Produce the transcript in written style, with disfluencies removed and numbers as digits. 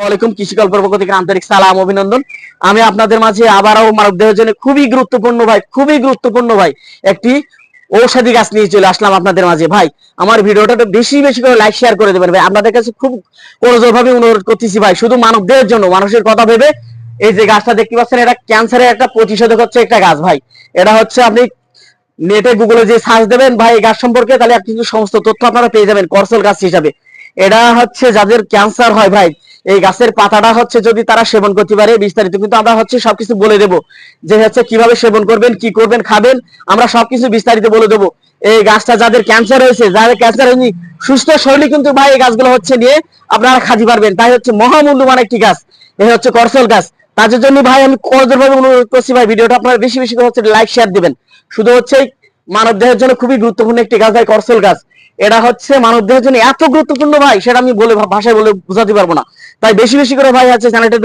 ওয়ালাইকুম কৃষি কল্পের পক্ষ থেকে আন্তরিক সালাম অভিনন্দন। আমি আপনাদের মাঝে আবারও মানবদেহের জন্য খুবই গুরুত্বপূর্ণ ভাই একটি ঔষধি গাছ নিয়ে চলে আসলাম আপনাদের মাঝে। ভাই আমার ভিডিওটা বেশি বেশি করে লাইক শেয়ার করে দেবেন ভাই, আপনাদের কাছে খুব করজোড়ভাবে অনুরোধ করতেছি ভাই, শুধু মানবদেহের জন্য, মানুষের কথা ভেবে। এই যে গাছটা দেখতে পাচ্ছেন, এটা ক্যান্সারের একটা প্রতিষেধক হচ্ছে একটা গাছ ভাই। এটা হচ্ছে আপনি নেটে গুগলে যে সার্চ দেবেন ভাই এই গাছ সম্পর্কে, তাহলে কিন্তু সমস্ত তথ্য আপনারা পেয়ে যাবেন করসল গাছ হিসাবে। এটা হচ্ছে যাদের ক্যান্সার হয় ভাই, এই গাছের পাতাটা হচ্ছে যদি তারা সেবন করতে পারে, বিস্তারিত কিন্তু আমরা হচ্ছে সবকিছু বলে দেবো, যে হচ্ছে কিভাবে সেবন করবেন, কি করবেন, খাবেন, আমরা সবকিছু বিস্তারিত বলে দেবো। এই গাছটা যাদের ক্যান্সার হয়েছে, যাদের ক্যান্সার হয়নি, সুস্থ শরীরে কিন্তু ভাই এই গাছগুলো হচ্ছে নিয়ে আপনারা খাতে পারবেন। তাই হচ্ছে মহামূল্যবান একটি গাছ, এই হচ্ছে করসল গাছ। তাদের জন্য ভাই আমি করজোড়ভাবে অনুরোধ করছি ভাই, ভিডিওটা আপনারা বেশি বেশি করে হচ্ছে লাইক শেয়ার দিবেন। শুধু হচ্ছে মানব দেহের জন্য খুবই গুরুত্বপূর্ণ একটি গাছ ভাই, করসল গাছ। এটা হচ্ছে মানব দেহের জন্য এত গুরুত্বপূর্ণ ভাই, সেটা আমি বলে ভাষায় বলে বোঝাতে পারবো না। তাই বেশি বেশি করে ভাই আছে চ্যানেলটা